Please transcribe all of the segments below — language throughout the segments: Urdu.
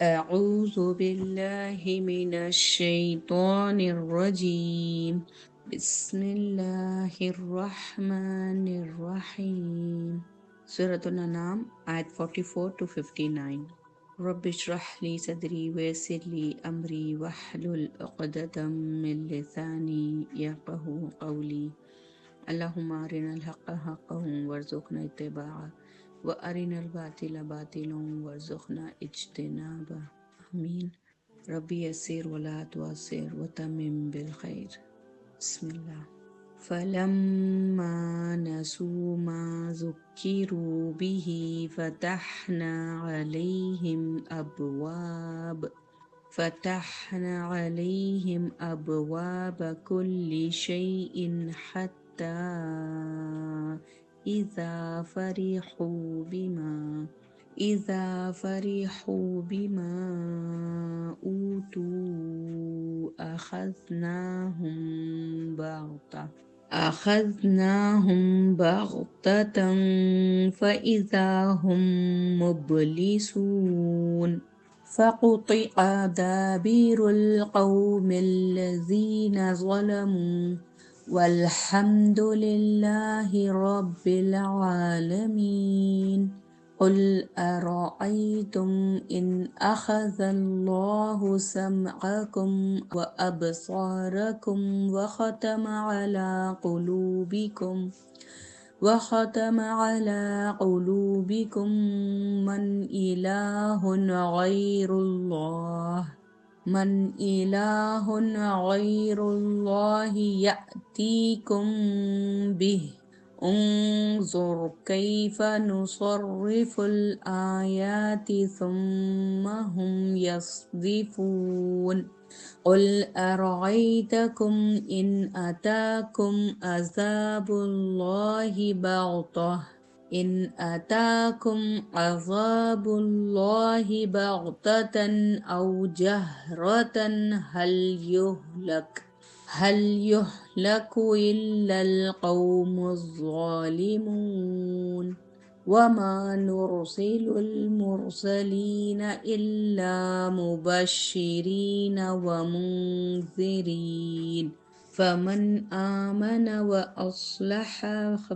أعوذ بالله من الشيطان الرجيم بسم الله الرحمن الرحيم سورة الأنعام آيات 44 to 59. رب اشرح لي صدري ويسر لي أمري واحلل عقدة من لساني يفقهوا قولي اللهم أرنا الحق حقا وارزقنا اتباعه وأرنا الباطل باطلا وارزقنا اجتنابه آمين. ربي يسر ولا تعسر وتمم بالخير. بسم الله. فلما نسوا ما ذكروا به فتحنا عليهم أبواب كل شيء حتى إذا فرحوا بما أوتوا أخذناهم بغتة فإذا هم مبلسون فقطع دابر القوم الذين ظلموا والحمد لله رب العالمين. قل أرأيتم إن أخذ الله سمعكم وأبصاركم وختم على قلوبكم من إله غير الله يأتيكم به انظر كيف نصرف الآيات ثم هم يصدفون. قل أرأيتكم إن أتاكم عذاب الله بغتة أو جهرة هل يهلك إلا القوم الظالمون. وما نرسل المرسلين إلا مبشرين ومنذرين فمن آمن وأصلح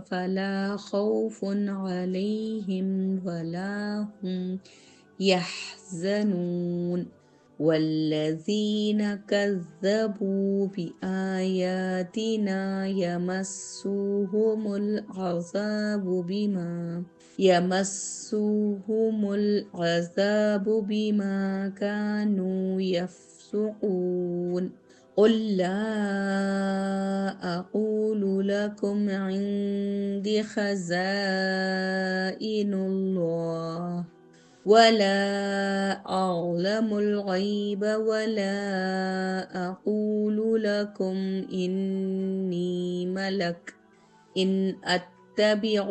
فلا خوف عليهم ولا هم يحزنون. والذين كذبوا بآياتنا يمسهم العذاب بما كانوا يفسقون. قل لا أقول لكم عندي خزائن الله ولا أعلم الغيب ولا أقول لكم إني ملك إن أتبع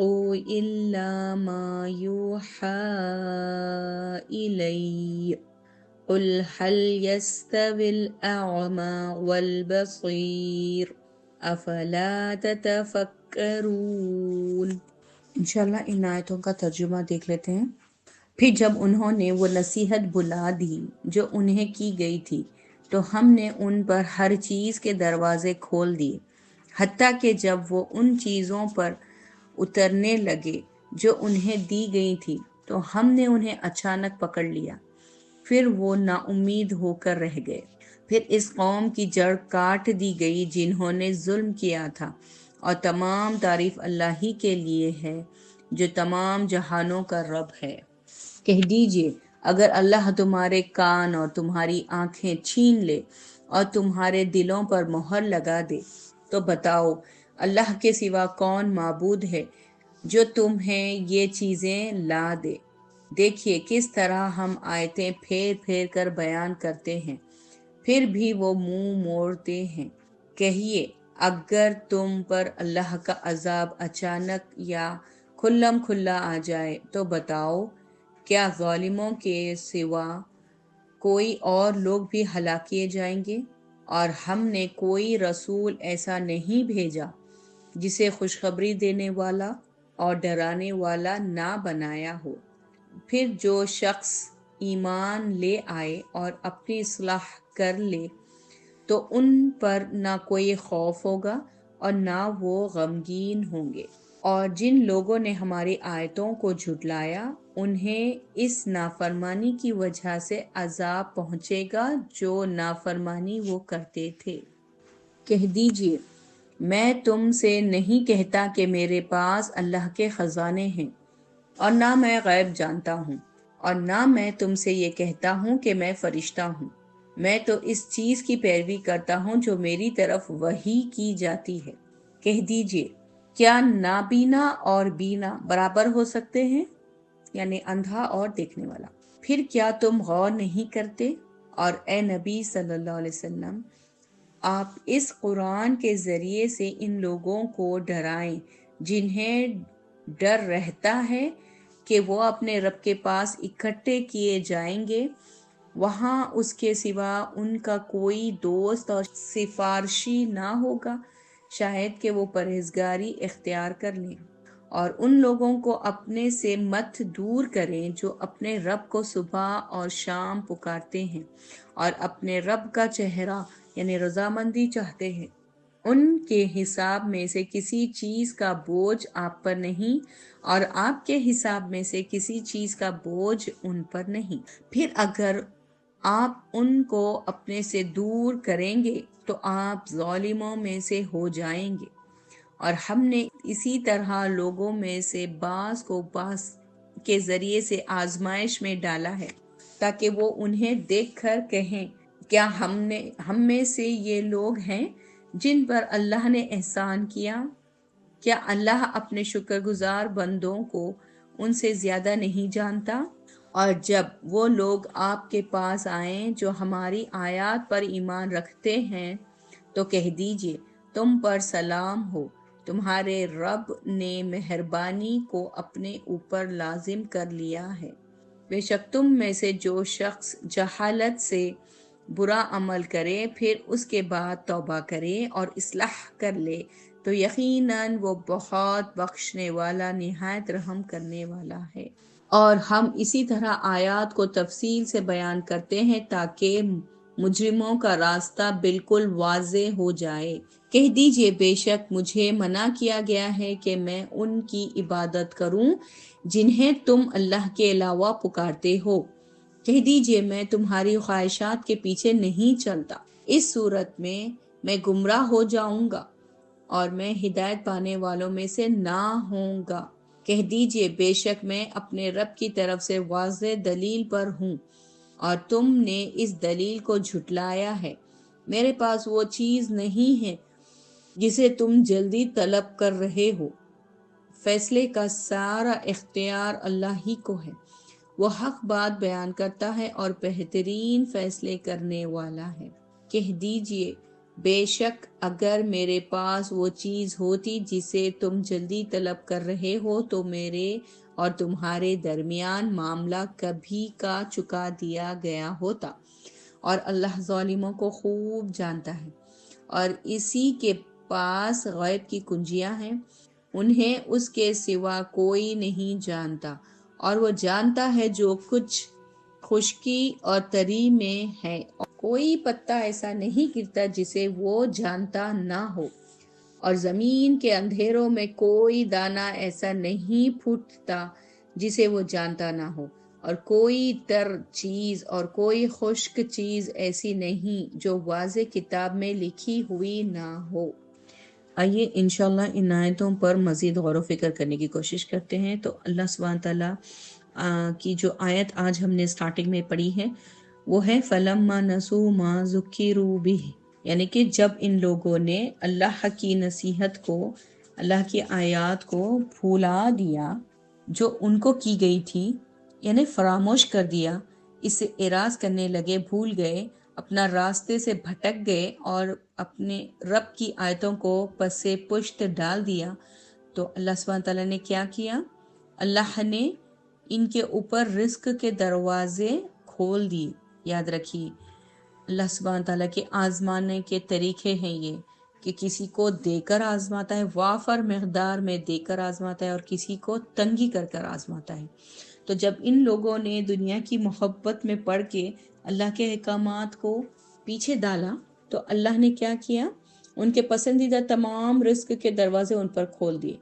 إلا ما يوحى إلي. قل هل يستوي الأعمى والبصير أفلا تتفكرون. انشاءاللہ ان آیتوں کا ترجمہ دیکھ لیتے ہیں۔ پھر جب انہوں نے وہ نصیحت بھلا دی جو انہیں کی گئی تھی تو ہم نے ان پر ہر چیز کے دروازے کھول دیے، حتیٰ کہ جب وہ ان چیزوں پر اترنے لگے جو انہیں دی گئی تھی تو ہم نے انہیں اچانک پکڑ لیا، پھر وہ نا امید ہو کر رہ گئے۔ پھر اس قوم کی جڑ کاٹ دی گئی جنہوں نے ظلم کیا تھا، اور تمام تعریف اللہ ہی کے لیے ہے جو تمام جہانوں کا رب ہے۔ کہہ دیجئے اگر اللہ تمہارے کان اور تمہاری آنکھیں چھین لے اور تمہارے دلوں پر مہر لگا دے تو بتاؤ اللہ کے سوا کون معبود ہے جو تمہیں یہ چیزیں لا دے۔ دیکھیے کس طرح ہم آیتیں پھیر پھیر کر بیان کرتے ہیں، پھر بھی وہ منہ موڑتے ہیں۔ کہیے اگر تم پر اللہ کا عذاب اچانک یا کھلم کھلا آ جائے تو بتاؤ کیا ظالموں کے سوا کوئی اور لوگ بھی ہلاک کیے جائیں گے؟ اور ہم نے کوئی رسول ایسا نہیں بھیجا جسے خوشخبری دینے والا اور ڈرانے والا نہ بنایا ہو۔ پھر جو شخص ایمان لے آئے اور اپنی اصلاح کر لے تو ان پر نہ کوئی خوف ہوگا اور نہ وہ غمگین ہوں گے۔ اور جن لوگوں نے ہماری آیتوں کو جھٹلایا انہیں اس نافرمانی کی وجہ سے عذاب پہنچے گا جو نافرمانی وہ کرتے تھے۔ کہہ دیجئے میں تم سے نہیں کہتا کہ میرے پاس اللہ کے خزانے ہیں، اور نہ میں غیب جانتا ہوں، اور نہ میں تم سے یہ کہتا ہوں کہ میں فرشتہ ہوں۔ میں تو اس چیز کی پیروی کرتا ہوں جو میری طرف وحی کی جاتی ہے۔ کہہ دیجئے کیا نابینا اور بینا برابر ہو سکتے ہیں؟ یعنی اندھا اور دیکھنے والا۔ پھر کیا تم غور نہیں کرتے؟ اور اے نبی صلی اللہ علیہ وسلم، آپ اس قرآن کے ذریعے سے ان لوگوں کو ڈرائیں جنہیں ڈر رہتا ہے کہ وہ اپنے رب کے پاس اکٹھے کیے جائیں گے، وہاں اس کے سوا ان کا کوئی دوست اور سفارشی نہ ہوگا، شاید کہ وہ پرہیزگاری اختیار کر لیں۔ اور ان لوگوں کو اپنے سے مت دور کریں جو اپنے رب کو صبح اور شام پکارتے ہیں اور اپنے رب کا چہرہ یعنی رضامندی چاہتے ہیں۔ ان کے حساب میں سے کسی چیز کا بوجھ آپ پر نہیں اور آپ کے حساب میں سے کسی چیز کا بوجھ ان پر نہیں۔ پھر اگر آپ ان کو اپنے سے دور کریں گے تو آپ ظالموں میں سے ہو جائیں گے، اور ہم نے اسی طرح لوگوں میں سے بعض کو بعض کے ذریعے سے آزمائش میں ڈالا ہے تاکہ وہ انہیں دیکھ کر کہیں کیا ہم میں سے یہ لوگ ہیں جن پر اللہ نے احسان کیا؟ کیا اللہ اپنے شکر گزار بندوں کو ان سے زیادہ نہیں جانتا؟ اور جب وہ لوگ آپ کے پاس آئیں جو ہماری آیات پر ایمان رکھتے ہیں تو کہہ دیجئے تم پر سلام ہو، تمہارے رب نے مہربانی کو اپنے اوپر لازم کر لیا ہے۔ بے شک تم میں سے جو شخص جہالت سے برا عمل کرے پھر اس کے بعد توبہ کرے اور اصلاح کر لے تو یقیناً وہ بہت بخشنے والا نہایت رحم کرنے والا ہے۔ اور ہم اسی طرح آیات کو تفصیل سے بیان کرتے ہیں تاکہ مجرموں کا راستہ بالکل واضح ہو جائے۔ کہہ دیجئے بے شک مجھے منع کیا گیا ہے کہ میں ان کی عبادت کروں جنہیں تم اللہ کے علاوہ پکارتے ہو۔ کہہ دیجئے میں تمہاری خواہشات کے پیچھے نہیں چلتا، اس صورت میں گمراہ ہو جاؤں گا اور میں ہدایت پانے والوں میں سے نہ ہوں گا۔ کہہ دیجئے بے شک میں اپنے رب کی طرف سے واضح دلیل پر ہوں اور تم نے اس دلیل کو جھٹلایا ہے۔ میرے پاس وہ چیز نہیں ہے جسے تم جلدی طلب کر رہے ہو، فیصلے کا سارا اختیار اللہ ہی کو ہے، وہ حق بات بیان کرتا ہے اور بہترین فیصلے کرنے والا ہے۔ کہہ دیجئے بے شک اگر میرے پاس وہ چیز ہوتی جسے تم جلدی طلب کر رہے ہو تو میرے اور تمہارے درمیان معاملہ کبھی کا چکا دیا گیا ہوتا، اور اللہ ظالموں کو خوب جانتا ہے، اور اسی کے پاس غیب کی کنجیاں ہیں، انہیں اس کے سوا کوئی نہیں جانتا، اور وہ جانتا ہے جو کچھ خشکی اور تری میں ہے، کوئی پتا ایسا نہیں گرتا جسے وہ جانتا نہ ہو، اور زمین کے اندھیروں میں کوئی دانہ ایسا نہیں پھوٹتا جسے وہ جانتا نہ ہو، اور کوئی تر چیز اور کوئی خشک چیز ایسی نہیں جو واضح کتاب میں لکھی ہوئی نہ ہو۔ آئیے انشاءاللہ ان آیتوں پر مزید غور و فکر کرنے کی کوشش کرتے ہیں۔ تو اللہ سبحانہ تعالیٰ کی جو آیت آج ہم نے سٹارٹنگ میں پڑھی ہے وہ ہے فَلَمَّا نَسُوا مَا ذُكِّرُوا بِهِ، یعنی کہ جب ان لوگوں نے اللہ کی نصیحت کو، اللہ کی آیات کو بھولا دیا جو ان کو کی گئی تھی، یعنی فراموش کر دیا، اس سے اعراض کرنے لگے، بھول گئے، اپنا راستے سے بھٹک گئے اور اپنے رب کی آیتوں کو پس پشت ڈال دیا، تو اللہ سبحانہ تعالیٰ نے کیا کیا؟ اللہ نے ان کے اوپر رزق کے دروازے کھول دیے۔ یاد رکھیے اللہ سبحانہ تعالیٰ کے آزمانے کے طریقے ہیں یہ، کہ کسی کو دے کر آزماتا ہے، وافر مقدار میں دے کر آزماتا ہے، اور کسی کو تنگی کر کر آزماتا ہے۔ تو جب ان لوگوں نے دنیا کی محبت میں پڑھ کے اللہ کے احکامات کو پیچھے ڈالا تو اللہ نے کیا کیا؟ ان کے پسندیدہ تمام رزق کے دروازے ان پر کھول دیے،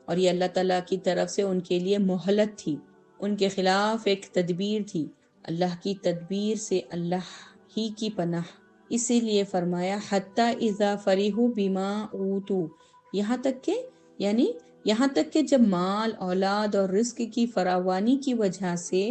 اور یہ اللہ تعالیٰ کی طرف سے ان کے لیے مہلت تھی، ان کے خلاف ایک تدبیر تھی۔ اللہ کی تدبیر سے اللہ ہی کی پناہ، اسی لیے فرمایا حتی اذا فرحوا بما اوتوا، یہاں تک کہ جب مال، اولاد اور رزق کی فراوانی کی وجہ سے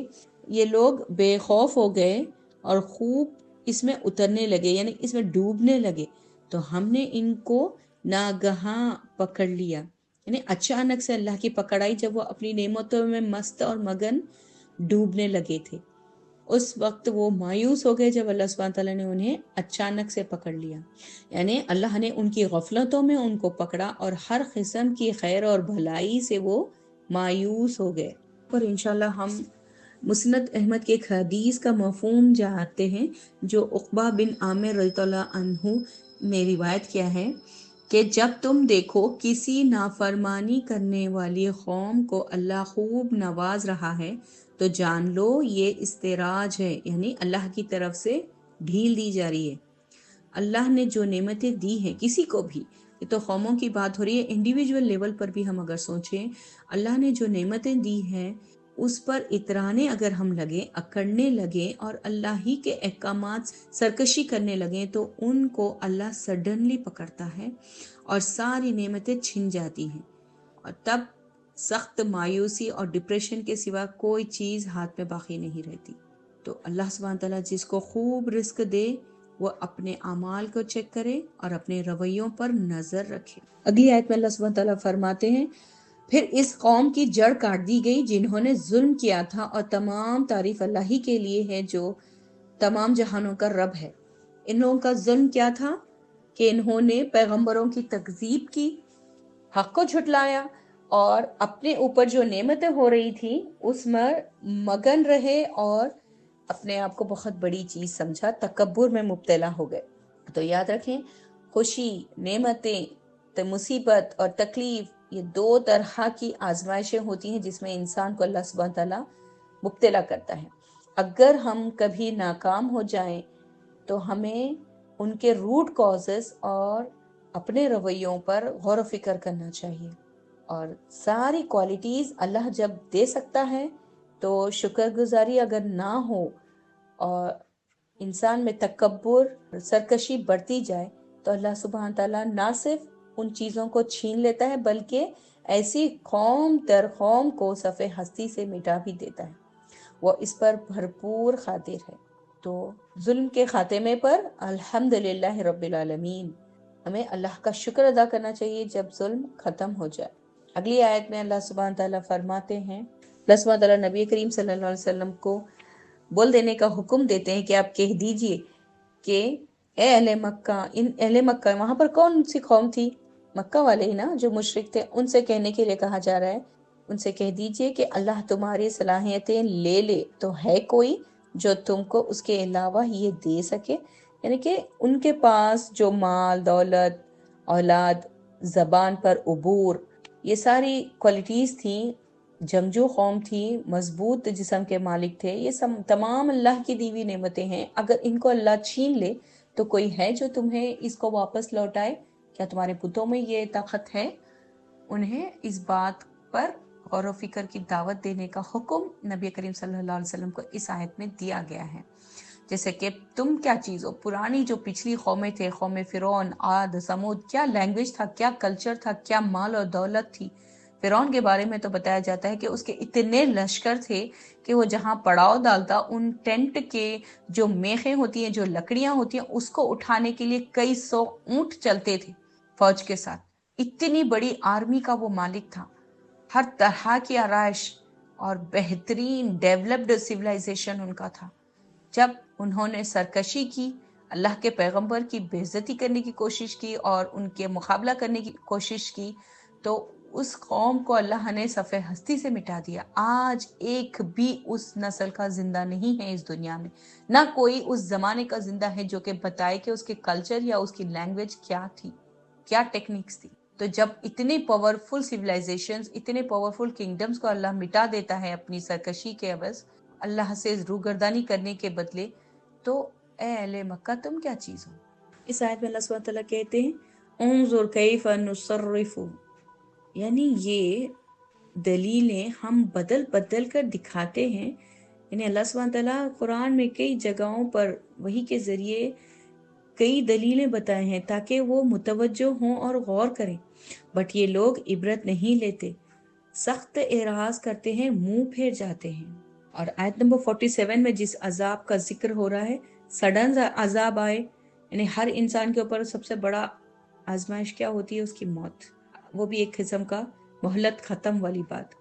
یہ لوگ بے خوف ہو گئے اور خوب اس میں اترنے لگے، یعنی اس میں ڈوبنے لگے، تو ہم نے ان کو ناگہاں پکڑ لیا، یعنی اچانک سے اللہ کی پکڑائی، جب وہ اپنی نعمتوں میں مست اور مگن ڈوبنے لگے تھے، اس وقت وہ مایوس ہو گئے جب اللہ سبحانہ تعالیٰ نے انہیں اچانک سے پکڑ لیا، یعنی اللہ نے ان کی غفلتوں میں ان کو پکڑا اور ہر قسم کی خیر اور بھلائی سے وہ مایوس ہو گئے۔ پر انشاءاللہ ہم مسند احمد کے ایک حدیث کا مفہوم جانتے ہیں جو عقبہ بن عامر رضی اللہ عنہ نے روایت کیا ہے کہ جب تم دیکھو کسی نافرمانی کرنے والی قوم کو اللہ خوب نواز رہا ہے تو جان لو یہ استراج ہے، یعنی اللہ کی طرف سے ڈھیل دی جا رہی ہے۔ اللہ نے جو نعمتیں دی ہیں کسی کو بھی، یہ تو قوموں کی بات ہو رہی ہے، انڈیویجول لیول پر بھی ہم اگر سوچیں، اللہ نے جو نعمتیں دی ہیں اس پر اترانے اگر ہم لگیں، اکڑنے لگیں اور اللہ ہی کے احکامات سرکشی کرنے لگیں تو ان کو اللہ سڈنلی پکڑتا ہے اور ساری نعمتیں چھن جاتی ہیں، اور تب سخت مایوسی اور ڈپریشن کے سوا کوئی چیز ہاتھ میں باقی نہیں رہتی۔ تو اللہ سبحانہ تعالیٰ جس کو خوب رزق دے وہ اپنے اعمال کو چیک کرے اور اپنے رویوں پر نظر رکھے۔ اگلی آیت میں اللہ سبحانہ تعالیٰ فرماتے ہیں پھر اس قوم کی جڑ کاٹ دی گئی جنہوں نے ظلم کیا تھا، اور تمام تعریف اللہ ہی کے لیے ہے جو تمام جہانوں کا رب ہے۔ ان لوگوں کا ظلم کیا تھا کہ انہوں نے پیغمبروں کی تکذیب کی، حق کو جھٹلایا اور اپنے اوپر جو نعمتیں ہو رہی تھی اس میں مگن رہے اور اپنے آپ کو بہت بڑی چیز سمجھا، تکبر میں مبتلا ہو گئے۔ تو یاد رکھیں، خوشی، نعمتیں، مصیبت اور تکلیف، یہ دو طرح کی آزمائشیں ہوتی ہیں جس میں انسان کو اللہ سبحانہ تعالیٰ مبتلا کرتا ہے۔ اگر ہم کبھی ناکام ہو جائیں تو ہمیں ان کے روٹ کازز اور اپنے رویوں پر غور و فکر کرنا چاہیے، اور ساری کوالٹیز اللہ جب دے سکتا ہے تو شکر گزاری اگر نہ ہو اور انسان میں تکبر، سرکشی بڑھتی جائے تو اللہ سبحانہ تعالیٰ نہ صرف ان چیزوں کو چھین لیتا ہے بلکہ ایسی قوم در قوم کو صفحہ ہستی سے مٹا بھی دیتا ہے، وہ اس پر بھرپور قادر ہے۔ تو ظلم کے خاتمے پر الحمدللہ رب العالمین، ہمیں اللہ کا شکر ادا کرنا چاہیے جب ظلم ختم ہو جائے۔ اگلی آیت میں اللہ سبحانہ تعالیٰ فرماتے ہیں، اللہ سبحانہ تعالیٰ نبی کریم صلی اللہ علیہ وسلم کو بول دینے کا حکم دیتے ہیں کہ آپ کہہ دیجئے کہ اے اہل مکہ، ان اہل مکہ، وہاں پر کون سی قوم تھی؟ مکہ والے ہی نا جو مشرک تھے، ان سے کہنے کے لیے کہا جا رہا ہے، ان سے کہہ دیجئے کہ اللہ تمہاری صلاحیتیں لے لے تو ہے کوئی جو تم کو اس کے علاوہ یہ دے سکے، یعنی کہ ان کے پاس جو مال، دولت، اولاد، زبان پر عبور، یہ ساری کوالٹیز تھیں، جنگجو قوم تھی، مضبوط جسم کے مالک تھے، یہ سب تمام اللہ کی دی ہوئی نعمتیں ہیں، اگر ان کو اللہ چھین لے تو کوئی ہے جو تمہیں اس کو واپس لوٹائے؟ کیا تمہارے بتوں میں یہ طاقت ہے؟ انہیں اس بات پر غور و فکر کی دعوت دینے کا حکم نبی کریم صلی اللہ علیہ وسلم کو اس آیت میں دیا گیا ہے، جیسے کہ تم کیا چیز ہو، پرانی جو پچھلی قومیں تھے، قوم فرعون، عاد، سمود، کیا لینگویج تھا، کیا کلچر تھا، کیا مال اور دولت تھی۔ فرعون کے بارے میں تو بتایا جاتا ہے کہ اس کے اتنے لشکر تھے کہ وہ جہاں پڑاؤ ڈالتا ان ٹینٹ کے جو میخیں ہوتی ہیں، جو لکڑیاں ہوتی ہیں، اس کو اٹھانے کے لیے کئی سو اونٹ چلتے تھے فوج کے ساتھ۔ اتنی بڑی آرمی کا وہ مالک تھا، ہر طرح کی آرائش اور بہترین ڈیولپڈ سویلائزیشن ان کا تھا۔ جب انہوں نے سرکشی کی، اللہ کے پیغمبر کی بے عزتی کرنے کی کوشش کی اور ان کے مقابلہ کرنے کی کوشش کی تو اس قوم کو اللہ نے صفحہ ہستی سے مٹا دیا۔ آج ایک بھی اس نسل کا زندہ نہیں ہے اس دنیا میں، نہ کوئی اس زمانے کا زندہ ہے جو کہ بتائے کہ اس کے کلچر یا اس کی لینگویج کیا تھی، کیا ٹیکنیکس تھی۔ تو جب اتنے پاورفل سیولائزیشنز، اتنے پاورفل کنگڈمز کو اللہ مٹا دیتا ہے اپنی سرکشی کے عوض، اللہ سے روگردانی کرنے کے بدلے، تو اے اہل مکہ تم کیا چیز ہو؟ اس آیت میں اللہ سبحانہ تعالیٰ کہتے ہیں انظر کیف نصرف، یعنی یہ دلیلیں ہم بدل بدل کر دکھاتے ہیں. یعنی اللہ سبحانہ تعالیٰ قرآن میں کئی جگہوں پر وحی کے ذریعے کئی دلیلیں بتائے ہیں تاکہ وہ متوجہ ہوں اور غور کریں، بٹ یہ لوگ عبرت نہیں لیتے، سخت اعراض کرتے ہیں، منہ پھیر جاتے ہیں. اور آیت نمبر 47 میں جس عذاب کا ذکر ہو رہا ہے، سڈن عذاب آئے، یعنی ہر انسان کے اوپر سب سے بڑا آزمائش کیا ہوتی ہے؟ اس کی موت، وہ بھی ایک قسم کا مہلت ختم والی بات.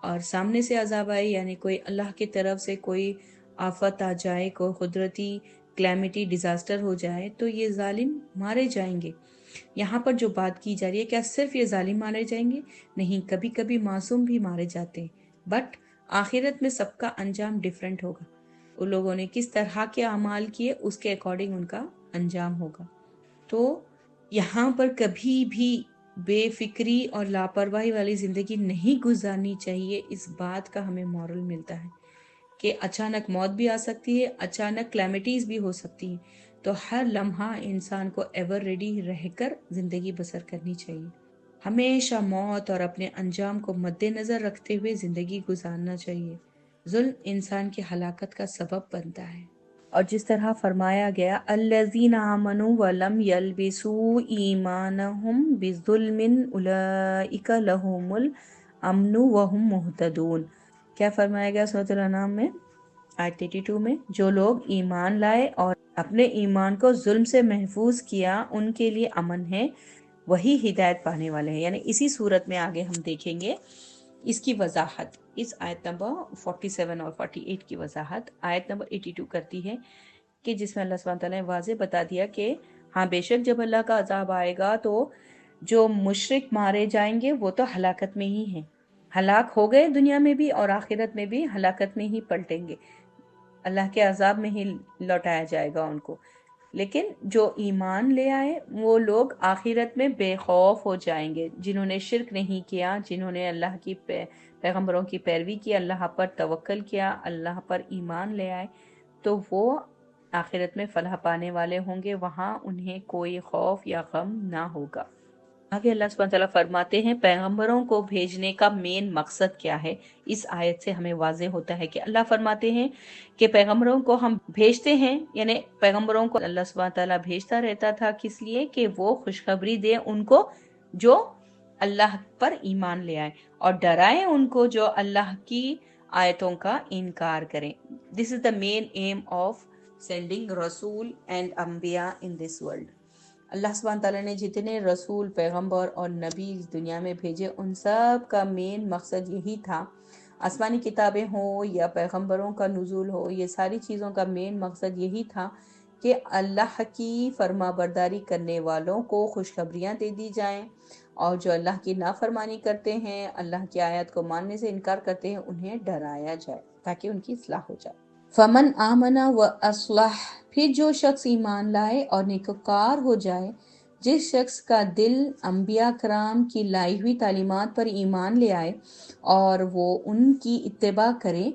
اور سامنے سے عذاب آئے یعنی کوئی اللہ کی طرف سے کوئی آفت آ جائے، کوئی قدرتی کلیمٹی ڈیزاسٹر ہو جائے تو یہ ظالم مارے جائیں گے. یہاں پر جو بات کی جا رہی ہے، کیا صرف یہ ظالم مارے جائیں گے؟ نہیں، کبھی کبھی معصوم بھی مارے جاتے ہیں، بٹ آخرت میں سب کا انجام ڈیفرنٹ ہوگا. ان لوگوں نے کس طرح کے اعمال کیے اس کے اکارڈنگ ان کا انجام ہوگا. تو یہاں پر کبھی بھی بے فکری اور لاپرواہی والی زندگی نہیں گزارنی چاہیے. اس بات کا ہمیں مورل ملتا ہے کہ اچانک موت بھی آ سکتی ہے، اچانک کلیمٹیز بھی ہو سکتی ہیں، تو ہر لمحہ انسان کو ایور ریڈی رہ کر زندگی بسر کرنی چاہیے. ہمیشہ موت اور اپنے انجام کو مد نظر رکھتے ہوئے زندگی گزارنا چاہیے. ظلم انسان کی ہلاکت کا سبب بنتا ہے. اور جس طرح فرمایا گیا الذین آمنوا ولم یلبسوا ایمانہم بظلم اولئک لہم الامن وہم مہتدون. کیا فرمایا گیا سورۃ الانعام میں آیت 82 میں؟ جو لوگ ایمان لائے اور اپنے ایمان کو ظلم سے محفوظ کیا ان کے لیے امن ہے، وہی ہدایت پانے والے ہیں. یعنی اسی صورت میں آگے ہم دیکھیں گے اس کی وضاحت. اس آیت نمبر 47 اور 48 کی وضاحت آیت نمبر 82 کرتی ہے کہ جس میں اللہ سبحانہ تعالیٰ نے واضح بتا دیا کہ ہاں بے شک جب اللہ کا عذاب آئے گا تو جو مشرک مارے جائیں گے وہ تو ہلاکت میں ہی ہیں، ہلاک ہو گئے دنیا میں بھی اور آخرت میں بھی ہلاکت میں ہی پلٹیں گے، اللہ کے عذاب میں ہی لوٹایا جائے گا ان کو. لیکن جو ایمان لے آئے وہ لوگ آخرت میں بے خوف ہو جائیں گے. جنہوں نے شرک نہیں کیا، جنہوں نے اللہ کی پیغمبروں کی پیروی کی، اللہ پر توکل کیا، اللہ پر ایمان لے آئے، تو وہ آخرت میں فلاح پانے والے ہوں گے، وہاں انہیں کوئی خوف یا غم نہ ہوگا. آگے اللہ سبحانہ تعالیٰ فرماتے ہیں پیغمبروں کو بھیجنے کا مین مقصد کیا ہے. اس آیت سے ہمیں واضح ہوتا ہے کہ اللہ فرماتے ہیں کہ پیغمبروں کو ہم بھیجتے ہیں، یعنی پیغمبروں کو اللہ سبحانہ تعالیٰ بھیجتا رہتا تھا کس لیے؟ کہ وہ خوشخبری دے ان کو جو اللہ پر ایمان لے آئے، اور ڈرائے ان کو جو اللہ کی آیتوں کا انکار کریں. دس از دا مین ایم آف سینڈنگ رسول اینڈ انبیاء ان دس ورلڈ. اللہ سبحانہ تعالیٰ نے جتنے رسول، پیغمبر اور نبی اس دنیا میں بھیجے ان سب کا مین مقصد یہی تھا. آسمانی کتابیں ہوں یا پیغمبروں کا نزول ہو، یہ ساری چیزوں کا مین مقصد یہی تھا کہ اللہ کی فرما برداری کرنے والوں کو خوشخبریاں دے دی جائیں، اور جو اللہ کی نافرمانی کرتے ہیں، اللہ کی آیات کو ماننے سے انکار کرتے ہیں، انہیں ڈرایا جائے تاکہ ان کی اصلاح ہو جائے. فمن آمنا و اصلح، پھر جو شخص ایمان لائے اور نیکوکار ہو جائے، جس شخص کا دل انبیاء کرام کی لائی ہوئی تعلیمات پر ایمان لے آئے اور وہ ان کی اتباع کرے،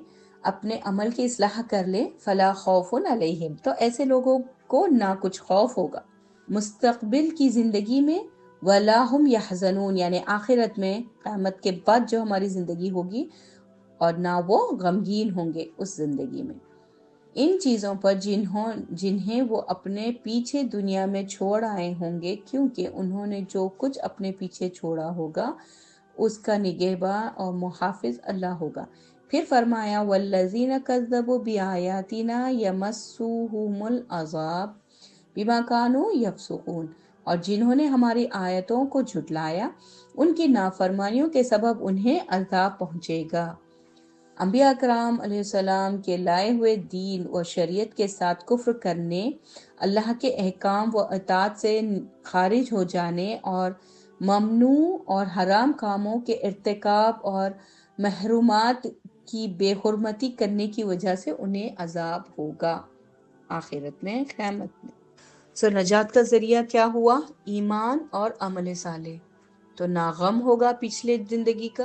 اپنے عمل کی اصلاح کر لے، فلا خوف علیہم، تو ایسے لوگوں کو نہ کچھ خوف ہوگا مستقبل کی زندگی میں، ولا ہم یحزنون، یعنی آخرت میں قیامت کے بعد جو ہماری زندگی ہوگی، اور نہ وہ غمگین ہوں گے اس زندگی میں. ان چیزوں پر جنہیں وہ اپنے پیچھے دنیا میں چھوڑ آئے ہوں گے، کیونکہ انہوں نے جو کچھ اپنے پیچھے چھوڑا ہوگا اس کا نگہباں اور محافظ اللہ ہوگا. پھر فرمایا والذین کذبوا بآیاتنا یمسوہم العذاب بما کانوا یفسقون، اور جنہوں نے ہماری آیتوں کو جھٹلایا ان کی نافرمانیوں کے سبب انہیں عذاب پہنچے گا. انبیاء اکرام علیہ السلام کے لائے ہوئے دین و شریعت کے ساتھ کفر کرنے، اللہ کے احکام و اطاعت سے خارج ہو جانے اور ممنوع اور حرام کاموں کے ارتکاب اور محرومات کی بے حرمتی کرنے کی وجہ سے انہیں عذاب ہوگا آخرت میں، قیامت میں. نجات کا ذریعہ کیا ہوا؟ ایمان اور عمل صالح. تو نہ غم ہوگا پچھلے زندگی کا،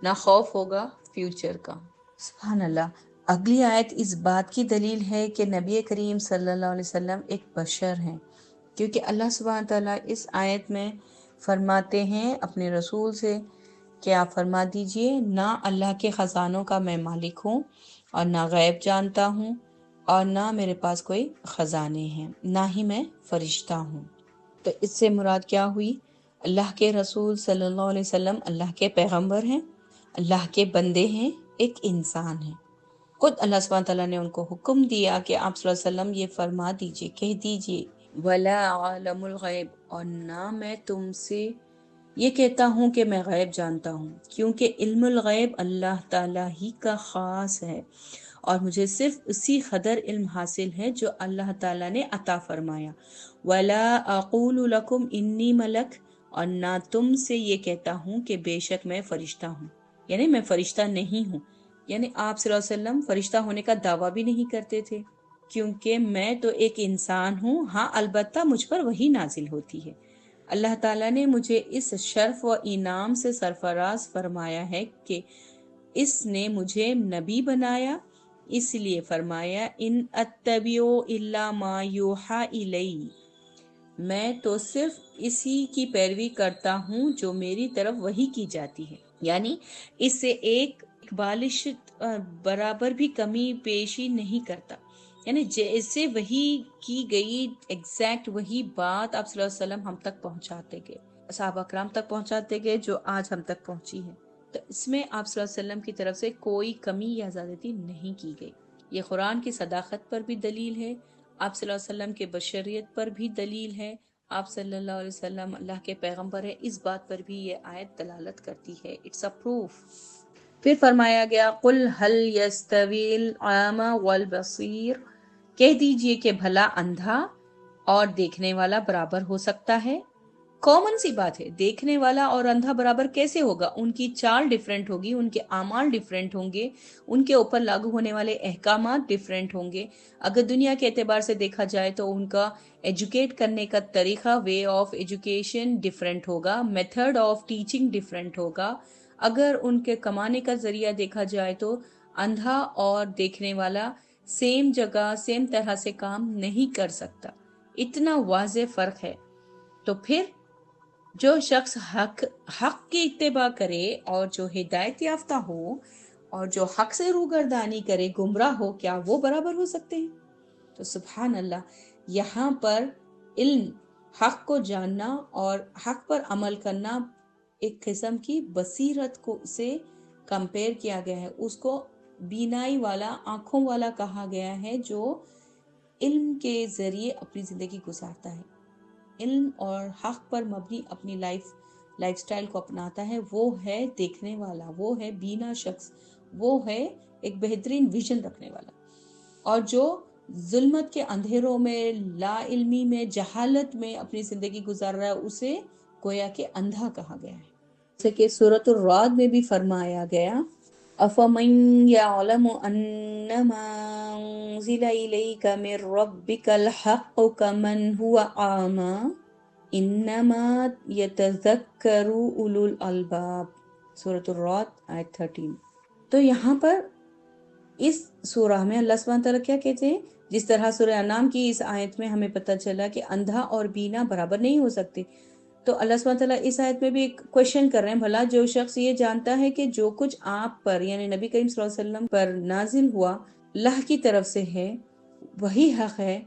نہ خوف ہوگا فیوچر کا۔ سبحان اللہ۔ اگلی آیت اس بات کی دلیل ہے کہ نبی کریم صلی اللہ علیہ وسلم ایک بشر ہیں، کیونکہ اللہ سبحانہ تعالیٰ اس آیت میں فرماتے ہیں اپنے رسول سے کہ آپ فرما دیجئے نہ اللہ کے خزانوں کا میں مالک ہوں، اور نہ غیب جانتا ہوں، اور نہ میرے پاس کوئی خزانے ہیں، نہ ہی میں فرشتہ ہوں۔ تو اس سے مراد کیا ہوئی؟ اللہ کے رسول صلی اللہ علیہ وسلم اللہ کے پیغمبر ہیں، اللہ کے بندے ہیں، ایک انسان ہیں۔ خود اللہ سبحانہ تعالیٰ نے ان کو حکم دیا کہ آپ صلی اللہ علیہ وسلم یہ فرما دیجئے، کہہ دیجئے وَلَا عَالَمُ الْغَيْبِ، اور نہ میں تم سے یہ کہتا ہوں کہ میں غیب جانتا ہوں، کیونکہ علم الغیب اللہ تعالیٰ ہی کا خاص ہے، اور مجھے صرف اسی قدر علم حاصل ہے جو اللہ تعالیٰ نے عطا فرمایا۔ وَلَا أَقُولُ لَكُمْ إِنِّي مَلَكٌ، اور نہ تم سے یہ کہتا ہوں کہ بے شک میں فرشتہ ہوں، یعنی میں فرشتہ نہیں ہوں، یعنی آپ صلی اللہ علیہ وسلم فرشتہ ہونے کا دعویٰ بھی نہیں کرتے تھے، کیونکہ میں تو ایک انسان ہوں، ہاں البتہ مجھ پر وحی نازل ہوتی ہے۔ اللہ تعالیٰ نے مجھے اس شرف و انعام سے سرفراز فرمایا ہے کہ اس نے مجھے نبی بنایا، اس لیے فرمایا ان اتبع الا ما یوحى الی، میں تو صرف اسی کی پیروی کرتا ہوں جو میری طرف وحی کی جاتی ہے، یعنی اس سے ایک بالش برابر بھی کمی بیشی نہیں کرتا، یعنی جیسے وحی کی گئی ایگزیکٹ وہی بات آپ صلی اللہ علیہ وسلم ہم تک پہنچاتے گئے، صحابہ کرام تک پہنچاتے گئے جو آج ہم تک پہنچی ہے۔ تو اس میں آپ صلی اللہ علیہ وسلم کی طرف سے کوئی کمی یا زیادتی نہیں کی گئی۔ یہ قرآن کی صداقت پر بھی دلیل ہے، آپ صلی اللہ علیہ وسلم کے بشریت پر بھی دلیل ہے، آپ صلی اللہ علیہ وسلم اللہ کے پیغمبر ہے، اس بات پر بھی یہ آیت دلالت کرتی ہے۔ It's a proof. پھر فرمایا گیا قُلْ هَلْ يَسْتَوِي الْأَعْمَى وَالْبَصِيرُ، کہہ دیجئے کہ بھلا اندھا اور دیکھنے والا برابر ہو سکتا ہے؟ کامن سی بات ہے، دیکھنے والا اور اندھا برابر کیسے ہوگا؟ ان کی چال ڈیفرنٹ ہوگی، ان کے اعمال ڈیفرنٹ ہوں گے، ان کے اوپر لاگو ہونے والے احکامات ڈیفرنٹ ہوں گے۔ اگر دنیا کے اعتبار سے دیکھا جائے تو ان کا ایجوکیٹ کرنے کا طریقہ، وے آف ایجوکیشن ڈیفرنٹ ہوگا، میتھڈ آف ٹیچنگ ڈیفرنٹ ہوگا۔ اگر ان کے کمانے کا ذریعہ دیکھا جائے تو اندھا اور دیکھنے والا سیم جگہ سیم طرح سے کام نہیں کر سکتا، اتنا واضح فرق ہے۔ تو پھر جو شخص حق کی اتباع کرے اور جو ہدایت یافتہ ہو اور جو حق سے روگردانی کرے، گمراہ ہو، کیا وہ برابر ہو سکتے ہیں؟ تو سبحان اللہ، یہاں پر علم، حق کو جاننا اور حق پر عمل کرنا ایک قسم کی بصیرت کو سے کمپیئر کیا گیا ہے، اس کو بینائی والا، آنکھوں والا کہا گیا ہے جو علم کے ذریعے اپنی زندگی گزارتا ہے، علم اور حق پر مبنی اپنی لائف سٹائل کو اپناتا ہے، وہ ہے دیکھنے والا، وہ ہے بینا شخص، وہ ہے ایک بہترین ویژن رکھنے والا۔ اور جو ظلمت کے اندھیروں میں، لا علمی میں، جہالت میں اپنی زندگی گزار رہا ہے، اسے گویا کہ اندھا کہا گیا ہے۔ جیسے کہ سورۃ الرعد میں بھی فرمایا گیا أَفَمَن يَعْلَمُ أَنَّمَا أُنزِلَ إِلَيْكَ مِن رَّبِّكَ الْحَقُّ كَمَنْ هُوَ أَعْمَى إِنَّمَا يَتَذَكَّرُ أُولُو الْأَلْبَابِ، سورۃ الرعد آیت 13۔ تو یہاں پر اس سورہ میں اللہ سبحانہ تعالیٰ کیا کہتے ہیں؟ جس طرح سورہ انعام کی اس آیت میں ہمیں پتہ چلا کہ اندھا اور بینا برابر نہیں ہو سکتے، تو اللہ سبحانہ تعالیٰ اس آیت میں بھی ایک کویشچن کر رہے ہیں، بھلا جو شخص یہ جانتا ہے کہ جو کچھ آپ پر یعنی نبی کریم صلی اللہ علیہ وسلم پر نازل ہوا اللہ کی طرف سے ہے، وہی حق ہے،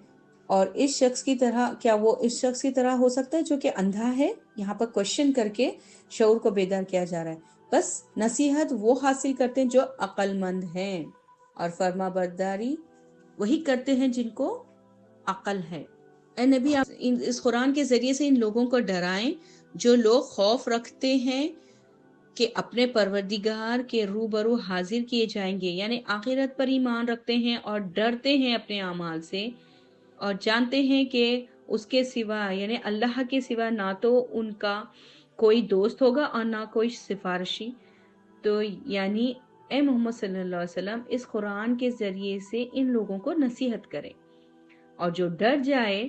اور اس شخص کی طرح، کیا وہ اس شخص کی طرح ہو سکتا ہے جو کہ اندھا ہے؟ یہاں پر کویشچن کر کے شعور کو بیدار کیا جا رہا ہے۔ بس نصیحت وہ حاصل کرتے ہیں جو عقل مند ہیں، اور فرما برداری وہی کرتے ہیں جن کو عقل ہے۔ اے نبی، آپ اس قرآن کے ذریعے سے ان لوگوں کو ڈرائیں جو لوگ خوف رکھتے ہیں کہ اپنے پروردگار کے روبرو حاضر کیے جائیں گے، یعنی آخرت پر ایمان رکھتے ہیں اور ڈرتے ہیں اپنے اعمال سے، اور جانتے ہیں کہ اس کے سوا یعنی اللہ کے سوا نہ تو ان کا کوئی دوست ہوگا اور نہ کوئی سفارشی۔ تو یعنی اے محمد صلی اللہ علیہ وسلم اس قرآن کے ذریعے سے ان لوگوں کو نصیحت کریں، اور جو ڈر جائے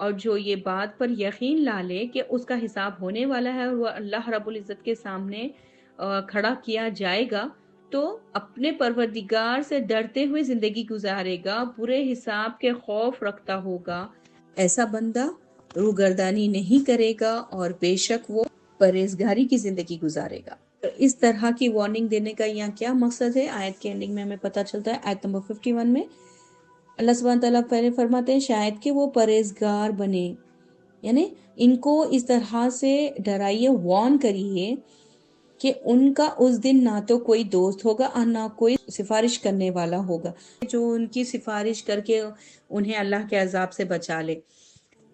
اور جو یہ بات پر یقین لا لے کہ اس کا حساب ہونے والا ہے اور وہ اللہ رب العزت کے سامنے کھڑا کیا جائے گا، تو اپنے پروردگار سے ڈرتے ہوئے زندگی گزارے گا، برے حساب کے خوف رکھتا ہوگا، ایسا بندہ روگردانی نہیں کرے گا اور بے شک وہ پرہیزگاری کی زندگی گزارے گا۔ اس طرح کی وارننگ دینے کا یہاں کیا مقصد ہے؟ آیت کے اینڈنگ میں ہمیں پتہ چلتا ہے، آیت نمبر 51 میں اللہ سبحانہ تعالیٰ پہلے فرماتے ہیں شاید کہ وہ پرہیزگار بنے، یعنی ان کو اس طرح سے ڈرائیے، وارن کریے کہ ان کا اس دن نہ تو کوئی دوست ہوگا اور نہ کوئی سفارش کرنے والا ہوگا جو ان کی سفارش کر کے انہیں اللہ کے عذاب سے بچا لے۔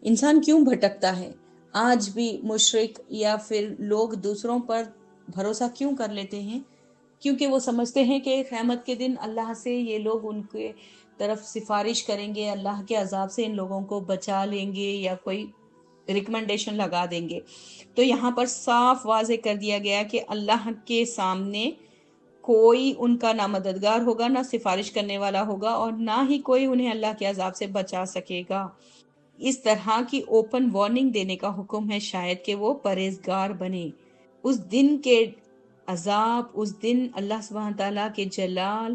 انسان کیوں بھٹکتا ہے؟ آج بھی مشرک یا پھر لوگ دوسروں پر بھروسہ کیوں کر لیتے ہیں؟ کیونکہ وہ سمجھتے ہیں کہ قیامت کے دن اللہ سے یہ لوگ ان کے طرف سفارش کریں گے، اللہ کے عذاب سے ان لوگوں کو بچا لیں گے یا کوئی ریکمنڈیشن لگا دیں گے۔ تو یہاں پر صاف واضح کر دیا گیا کہ اللہ کے سامنے کوئی ان کا نہ مددگار ہوگا، نہ سفارش کرنے والا ہوگا، اور نہ ہی کوئی انہیں اللہ کے عذاب سے بچا سکے گا۔ اس طرح کی اوپن وارننگ دینے کا حکم ہے شاید کہ وہ پرہیزگار بنے۔ اس دن کے عذاب، اس دن اللہ سبحانہ تعالیٰ کے جلال،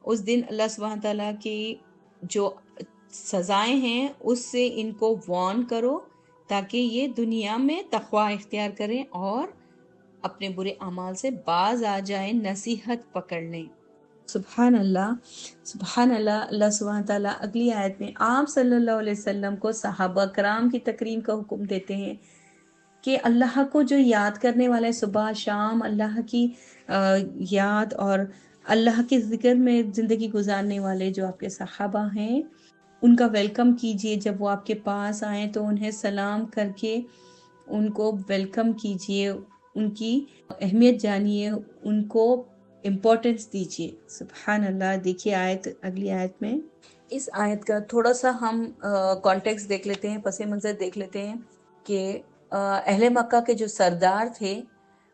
اس دن اللہ سبحانہ تعالیٰ کی جو سزائیں ہیں اس سے ان کو وارن کرو تاکہ یہ دنیا میں تقوی اختیار کریں اور اپنے برے اعمال سے باز آ جائیں، نصیحت پکڑ لیں۔ سبحان اللہ، سبحان اللہ۔ اللہ سبحانہ تعالیٰ اگلی آیت میں آپ صلی اللہ علیہ وسلم کو صحابہ کرام کی تکریم کا حکم دیتے ہیں کہ اللہ کو جو یاد کرنے والے صبح شام اللہ کی یاد اور اللہ کے ذکر میں زندگی گزارنے والے جو آپ کے صحابہ ہیں ان کا ویلکم کیجئے، جب وہ آپ کے پاس آئیں تو انہیں سلام کر کے ان کو ویلکم کیجئے، ان کی اہمیت جانیے، ان کو امپورٹنس دیجئے۔ سبحان اللہ۔ دیکھیے آیت، اگلی آیت میں اس آیت کا تھوڑا سا ہم کانٹیکس دیکھ لیتے ہیں، پس منظر دیکھ لیتے ہیں کہ اہل مکہ کے جو سردار تھے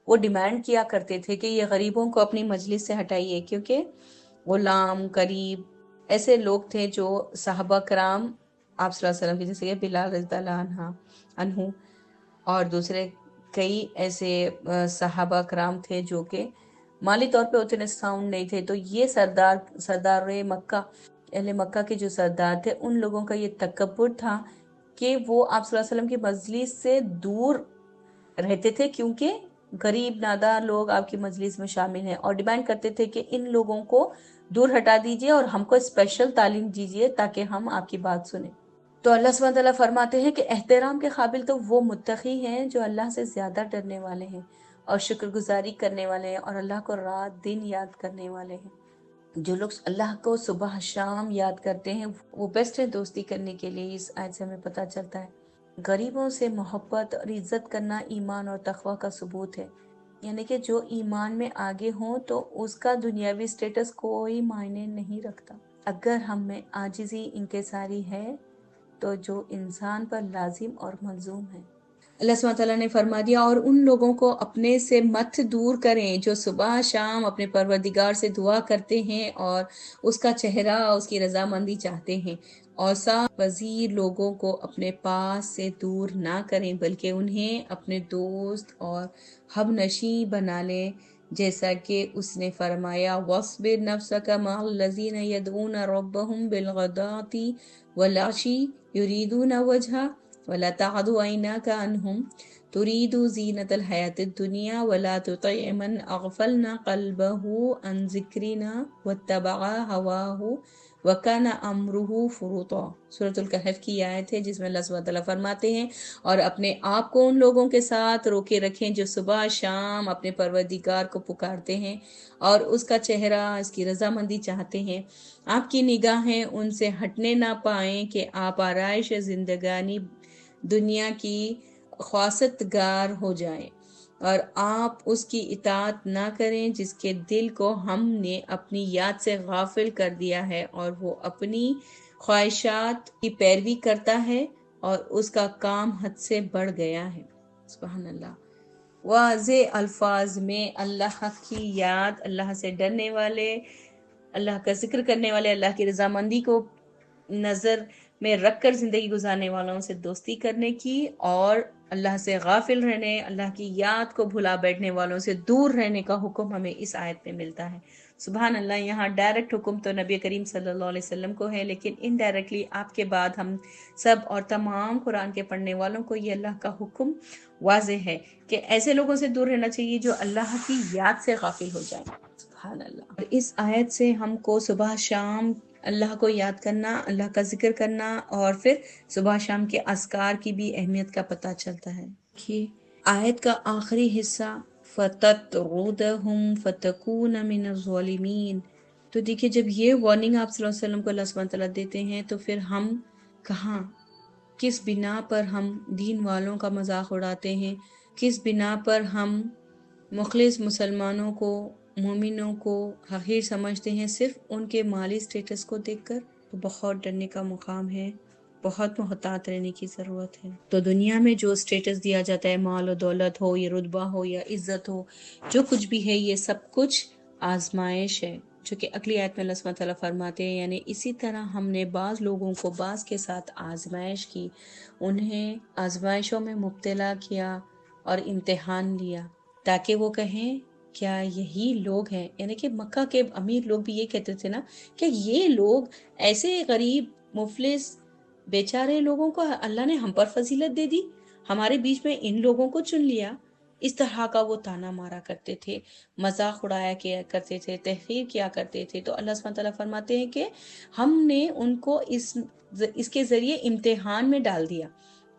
وہ ڈیمانڈ کیا کرتے تھے کہ یہ غریبوں کو اپنی مجلس سے ہٹائیے، کیونکہ غلام، قریب ایسے لوگ تھے جو صحابہ کرام آپ صلی اللہ علیہ وسلم کی، جیسے کہ بلال رضی اللہ عنہ اور دوسرے کئی ایسے صحابہ کرام تھے جو کہ مالی طور پہ اتنے ساؤنڈ نہیں تھے۔ تو یہ سردار مکہ، اہل مکہ کے جو سردار تھے، ان لوگوں کا یہ تکبر تھا کہ وہ آپ صلی اللہ علیہ وسلم کی مجلس سے دور رہتے تھے، کیونکہ غریب نادار لوگ آپ کی مجلس میں شامل ہیں، اور ڈیمانڈ کرتے تھے کہ ان لوگوں کو دور ہٹا دیجئے اور ہم کو اسپیشل تعلیم دیجئے تاکہ ہم آپ کی بات سنیں۔ تو اللہ سبحانہ تعالیٰ فرماتے ہیں کہ احترام کے قابل تو وہ متقی ہیں جو اللہ سے زیادہ ڈرنے والے ہیں اور شکر گزاری کرنے والے ہیں اور اللہ کو رات دن یاد کرنے والے ہیں۔ جو لوگ اللہ کو صبح شام یاد کرتے ہیں وہ بیسٹ ہے دوستی کرنے کے لیے۔ اس آیت سے ہمیں پتہ چلتا ہے غریبوں سے محبت اور عزت کرنا ایمان اور تقوی کا ثبوت ہے، یعنی کہ جو ایمان میں آگے ہوں تو اس کا دنیاوی سٹیٹس کوئی معنی نہیں رکھتا۔ اگر ہم میں عاجزی انکساری ہے تو جو انسان پر لازم اور ملزوم ہے۔ اللہ سبحانہ تعالیٰ نے فرما دیا اور ان لوگوں کو اپنے سے مت دور کریں جو صبح شام اپنے پروردگار سے دعا کرتے ہیں اور اس کا چہرہ، اس کی رضامندی چاہتے ہیں، اور صاف وزیر لوگوں کو اپنے پاس سے دور نہ کریں بلکہ انہیں اپنے دوست اور ہم نشیں بنا لیں، جیسا کہ اس نے فرمایا وَاصْبِرْ نَفْسَكَ مَعَ الَّذِينَ يَدْعُونَ رَبَّهُمْ بِالْغَدَاةِ وَالْعَشِيِّ يُرِيدُونَ وَجْهَهُ وَلَا تَعْدُ عَيْنَاكَ عَنْهُمْ تُرِيدُ زِينَةَ الْحَيَاةِ الدُّنْيَا وَلَا تُطِعْ مَنْ أَغْفَلْنَا قَلْبَهُ عَنْ ذِكْرِنَا وَاتَّبَعَ هَوَاهُ وَكَانَ أَمْرُهُ فُرُطًا۔ سورۃ الکہف کی آیت ہے جس میں اللہ سبحانہ تعالیٰ فرماتے ہیں اور اپنے آپ کو ان لوگوں کے ساتھ روکے رکھیں جو صبح شام اپنے پروردگار کو پکارتے ہیں اور اس کا چہرہ، اس کی رضامندی چاہتے ہیں۔ آپ کی نگاہیں ان سے ہٹنے نہ پائیں کہ آپ آرائش زندگانی دنیا کی خواستگار ہو جائیں اور آپ اس کی اطاعت نہ کریں جس کے دل کو ہم نے اپنی یاد سے غافل کر دیا ہے اور وہ اپنی خواہشات کی پیروی کرتا ہے اور اس کا کام حد سے بڑھ گیا ہے۔ سبحان اللہ۔ واضح الفاظ میں اللہ کی یاد، اللہ سے ڈرنے والے، اللہ کا ذکر کرنے والے، اللہ کی رضامندی کو نظر میں رکھ کر زندگی گزارنے والوں سے دوستی کرنے کی، اور اللہ سے غافل رہنے، اللہ کی یاد کو بھلا بیٹھنے والوں سے دور رہنے کا حکم ہمیں اس آیت میں ملتا ہے۔ سبحان اللہ، یہاں ڈائریکٹ حکم تو نبی کریم صلی اللہ علیہ وسلم کو ہے، لیکن انڈائریکٹلی آپ کے بعد ہم سب اور تمام قرآن کے پڑھنے والوں کو یہ اللہ کا حکم واضح ہے کہ ایسے لوگوں سے دور رہنا چاہیے جو اللہ کی یاد سے غافل ہو جائیں۔ سبحان اللہ۔ اور اس آیت سے ہم کو صبح شام اللہ کو یاد کرنا، اللہ کا ذکر کرنا، اور پھر صبح شام کے اذکار کی بھی اہمیت کا پتہ چلتا ہے۔ دیکھیے آیت کا آخری حصہ فَتَطْرُدَهُمْ فَتَكُونَ مِنَ الظَّالِمِينَ، تو دیکھیے جب یہ وارننگ آپ صلی اللہ علیہ وسلم کو اللہ سبحانہ تعالیٰ دیتے ہیں تو پھر ہم کہاں، کس بنا پر ہم دین والوں کا مذاق اڑاتے ہیں، کس بنا پر ہم مخلص مسلمانوں کو، مومنوں کو حقیر سمجھتے ہیں صرف ان کے مالی سٹیٹس کو دیکھ کر؟ تو بہت ڈرنے کا مقام ہے، بہت محتاط رہنے کی ضرورت ہے۔ تو دنیا میں جو سٹیٹس دیا جاتا ہے، مال و دولت ہو یا رتبہ ہو یا عزت ہو، جو کچھ بھی ہے یہ سب کچھ آزمائش ہے، جو کہ اگلی آیت میں اللہ سبحانہ تعالیٰ فرماتے ہیں، یعنی اسی طرح ہم نے بعض لوگوں کو بعض کے ساتھ آزمائش کی، انہیں آزمائشوں میں مبتلا کیا اور امتحان لیا، تاکہ وہ کہیں کیا یہی لوگ ہیں؟ یعنی کہ مکہ کے امیر لوگ بھی یہ کہتے تھے نا کہ یہ لوگ ایسے غریب مفلس بیچارے لوگوں کو اللہ نے ہم پر فضیلت دے دی، ہمارے بیچ میں ان لوگوں کو چن لیا۔ اس طرح کا وہ تانا مارا کرتے تھے، مذاق اڑایا کیا کرتے تھے، تحقیر کیا کرتے تھے۔ تو اللہ سبحانہ تعالیٰ فرماتے ہیں کہ ہم نے ان کو اس کے ذریعے امتحان میں ڈال دیا،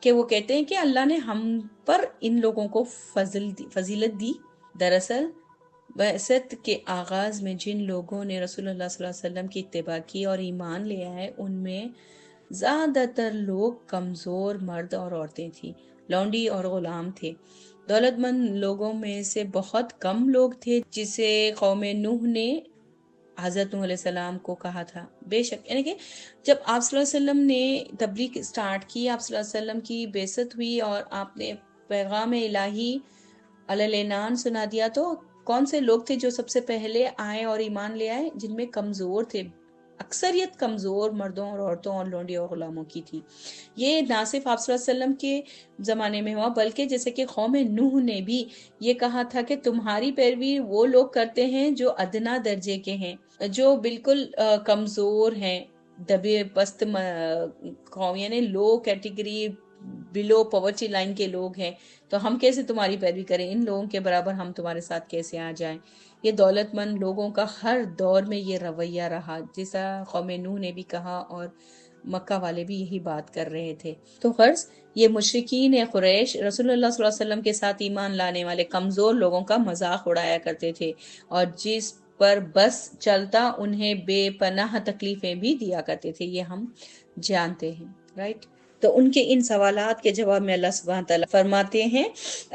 کہ وہ کہتے ہیں کہ اللہ نے ہم پر ان لوگوں کو فضیلت دی۔ دراصل بعثت کے آغاز میں جن لوگوں نے رسول اللہ صلی اللہ علیہ وسلم کی اتباع کی اور ایمان لے آئے، ان میں زیادہ تر لوگ کمزور مرد اور عورتیں تھیں، لونڈی اور غلام تھے۔ دولت مند لوگوں میں سے بہت کم لوگ تھے جسے قوم نوح نے حضرت نوح علیہ السلام کو کہا تھا۔ بے شک یعنی کہ جب آپ صلی اللہ علیہ وسلم نے تبلیغ سٹارٹ کی، آپ صلی اللہ علیہ وسلم کی بعثت ہوئی اور آپ نے پیغام الہی علی العنان سنا دیا، تو کون سے لوگ تھے جو سب سے پہلے آئے اور ایمان لے آئے؟ جن میں کمزور تھے، اکثریت کمزور مردوں اور عورتوں اور لونڈی اور غلاموں کی تھی۔ یہ نہ صرف آپ صلی اللہ علیہ وسلم کے زمانے میں ہوا، بلکہ جیسے کہ قوم نوح نے بھی یہ کہا تھا کہ تمہاری پیروی وہ لوگ کرتے ہیں جو ادنا درجے کے ہیں، جو بالکل کمزور ہیں، دبے پست قوم، یعنی لو کیٹیگری، بلو پاورٹی لائن کے لوگ ہیں، تو ہم کیسے تمہاری پیروی کریں؟ ان لوگوں کے برابر ہم تمہارے ساتھ کیسے آ جائیں؟ یہ دولت مند لوگوں کا ہر دور میں یہ رویہ رہا، جیسا قوم نوح نے بھی کہا اور مکہ والے بھی یہی بات کر رہے تھے۔ تو غرض یہ مشرکین قریش رسول اللہ صلی اللہ علیہ وسلم کے ساتھ ایمان لانے والے کمزور لوگوں کا مذاق اڑایا کرتے تھے، اور جس پر بس چلتا انہیں بے پناہ تکلیفیں بھی دیا کرتے تھے، یہ ہم جانتے ہیں، رائٹ؟ تو ان کے ان سوالات کے جواب میں اللہ سبحانہ تعالیٰ فرماتے ہیں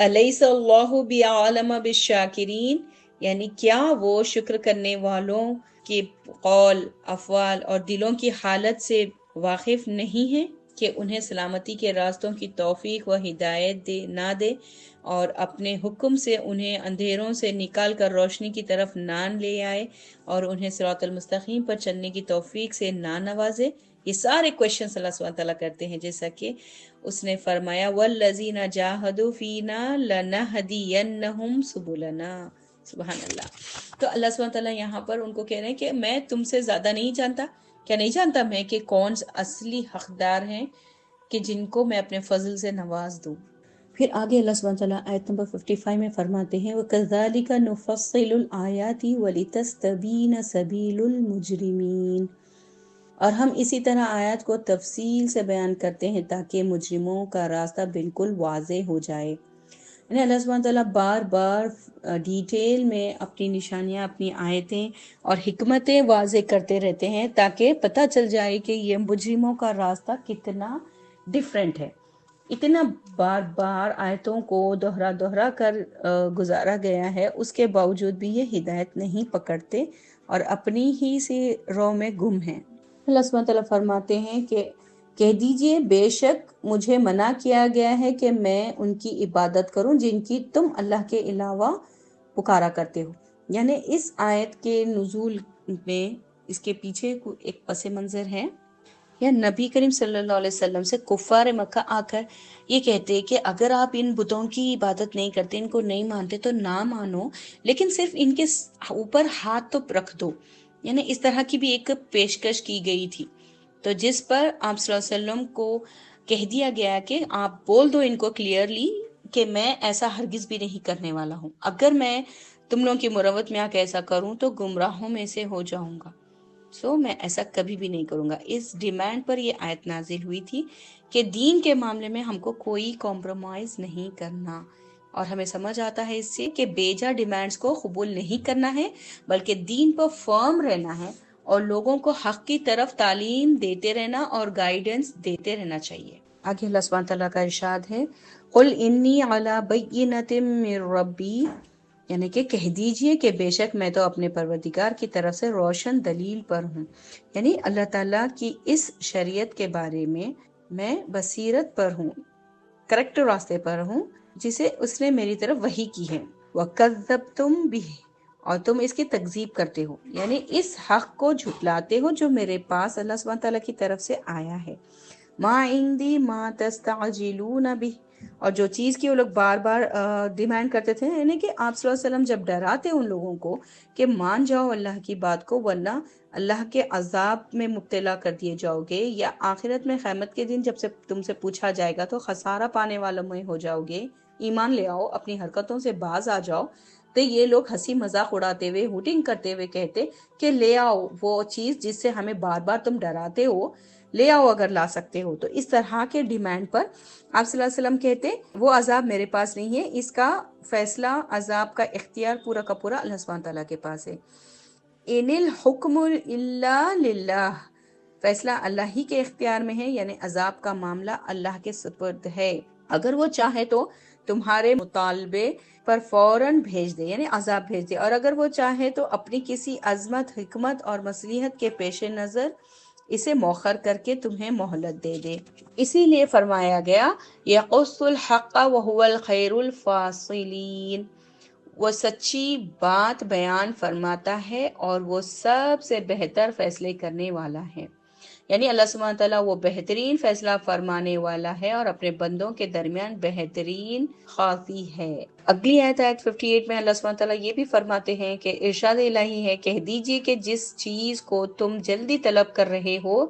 الیس اللہ بعالم بالشاکرین، یعنی کیا وہ شکر کرنے والوں کے قول، افعال اور دلوں کی حالت سے واقف نہیں ہیں کہ انہیں سلامتی کے راستوں کی توفیق و ہدایت نہ دے، اور اپنے حکم سے انہیں اندھیروں سے نکال کر روشنی کی طرف نہ لے آئے، اور انہیں صراط المستقیم پر چلنے کی توفیق سے نہ نوازے۔ یہ سارے کویشچنز اللہ سبحانہ تعالیٰ کرتے ہیں، جیسا کہ اس نے فرمایا وَالَّذِينَ جَاهَدُوا فِينَا لَنَهْدِيَنَّهُمْ سُبُلَنَا۔ سبحان اللہ۔ تو اللہ سبحانہ تعالیٰ یہاں پر ان کو کہہ رہے ہیں کہ میں تم سے زیادہ نہیں جانتا، کیا نہیں جانتا میں کہ کون اصلی حقدار ہیں کہ جن کو میں اپنے فضل سے نواز دوں؟ پھر آگے اللہ سبحانہ تعالیٰ آیت نمبر 55 میں فرماتے ہیں وَكَذَلِكَ نُفَصِّلُ الْآيَاتِ وَلِتَسْتَبِينَ سَبِيلُ الْمُجْرِمِينَ، اور ہم اسی طرح آیات کو تفصیل سے بیان کرتے ہیں تاکہ مجرموں کا راستہ بالکل واضح ہو جائے۔ یعنی اللہ سبحانہ تعالیٰ بار بار ڈیٹیل میں اپنی نشانیاں، اپنی آیتیں اور حکمتیں واضح کرتے رہتے ہیں تاکہ پتہ چل جائے کہ یہ مجرموں کا راستہ کتنا ڈیفرنٹ ہے۔ اتنا بار بار آیتوں کو دوہرا کر گزارا گیا ہے، اس کے باوجود بھی یہ ہدایت نہیں پکڑتے اور اپنی ہی سے رو میں گم ہیں۔ اللہ سبحانہ تعالیٰ فرماتے ہیں کہ کہہ دیجئے بے شک مجھے منع کیا گیا ہے کہ میں ان کی عبادت کروں جن کی تم اللہ کے علاوہ پکارا کرتے ہو۔ یعنی اس آیت کے نزول میں اس کے پیچھے ایک پس منظر ہے یا نبی کریم صلی اللہ علیہ وسلم سے کفار مکہ آ کر یہ کہتے کہ اگر آپ ان بتوں کی عبادت نہیں کرتے، ان کو نہیں مانتے تو نہ مانو، لیکن صرف ان کے اوپر ہاتھ تو رکھ دو، یعنی اس طرح کی بھی ایک پیشکش کی گئی تھی۔ تو جس پر آپ صلی اللہ علیہ وسلم کو کہہ دیا گیا کہ آپ بول دو ان کو کلیئرلی کہ میں ایسا ہرگز بھی نہیں کرنے والا ہوں، اگر میں تم لوگوں کی مروت میں آ کے ایسا کروں تو گمراہوں میں سے ہو جاؤں گا، میں ایسا کبھی بھی نہیں کروں گا۔ اس ڈیمانڈ پر یہ آیت نازل ہوئی تھی کہ دین کے معاملے میں ہم کو کوئی کمپرومائز نہیں کرنا، اور ہمیں سمجھ آتا ہے اس سے کہ بیجا ڈیمانڈز کو قبول نہیں کرنا ہے، بلکہ دین پر فرم رہنا ہے اور لوگوں کو حق کی طرف تعلیم دیتے رہنا اور گائیڈنس دیتے رہنا چاہیے۔ آگے اللہ سبحانہ تعالیٰ کا ارشاد ہے، قُلْ إِنِّي عَلَى بَيِّنَةٍ مِّن رَّبِّي، یعنی کہ کہہ دیجئے کہ بے شک میں تو اپنے پروردگار کی طرف سے روشن دلیل پر ہوں، یعنی اللہ تعالیٰ کی اس شریعت کے بارے میں بصیرت پر ہوں، کریکٹ راستے پر ہوں جسے اس نے میری طرف وحی کی ہے۔ وَكَذَّبْتُمْ بِهِ، اور تم اس کی تکذیب کرتے ہو، یعنی اس حق کو جھٹلاتے ہو جو میرے پاس اللہ سبحانہ تعالیٰ کی طرف سے آیا ہے۔ ما عندی ما تستعجلون بہ، اور جو چیز کی وہ لوگ بار بار ڈیمانڈ کرتے تھے، یعنی کہ آپ صلی اللہ علیہ وسلم جب ڈراتے ان لوگوں کو کہ مان جاؤ اللہ کی بات کو ورنہ اللہ کے عذاب میں مبتلا کر دیے جاؤ گے، یا آخرت میں قیامت کے دن جب سے تم سے پوچھا جائے گا تو خسارہ پانے والوں میں ہو جاؤ گے، ایمان لے آؤ، اپنی حرکتوں سے باز آ جاؤ، تو یہ لوگ ہنسی مذاق اڑاتے ہوئے ہوٹنگ کرتے ہوئے کہتے کہ لے آؤ وہ چیز جس سے ہمیں بار بار تم ڈراتے ہو، لے آؤ اگر لا سکتے ہو۔ تو اس طرح کے ڈیمانڈ پر آپ صلی اللہ علیہ وسلم کہتے وہ عذاب میرے پاس نہیں ہے، اس کا فیصلہ عذاب کا اختیار پورا کا پورا اللہ سبحانہ تعالیٰ کے پاس ہے۔ ان الحکم الا للہ، فیصلہ اللہ ہی کے اختیار میں ہے، یعنی عذاب کا معاملہ اللہ کے سپرد ہے، اگر وہ چاہے تو تمہارے مطالبے پر فوراً بھیج دے، یعنی عذاب بھیج دے، اور اگر وہ چاہے تو اپنی کسی عظمت، حکمت اور مصلحت کے پیش نظر اسے مؤخر کر کے تمہیں مہلت دے دے۔ اسی لیے فرمایا گیا یقص الحق وهو الخیر الفاصلین، وہ سچی بات بیان فرماتا ہے اور وہ سب سے بہتر فیصلے کرنے والا ہے، یعنی اللہ سبحانہ تعالیٰ وہ بہترین فیصلہ فرمانے والا ہے اور اپنے بندوں کے درمیان بہترین خاصی ہے۔ اگلی آیت 58 میں اللہ سبحانہ تعالیٰ یہ بھی فرماتے ہیں کہ ارشاد الہی ہے، کہہ دیجئے کہ جس چیز کو تم جلدی طلب کر رہے ہو،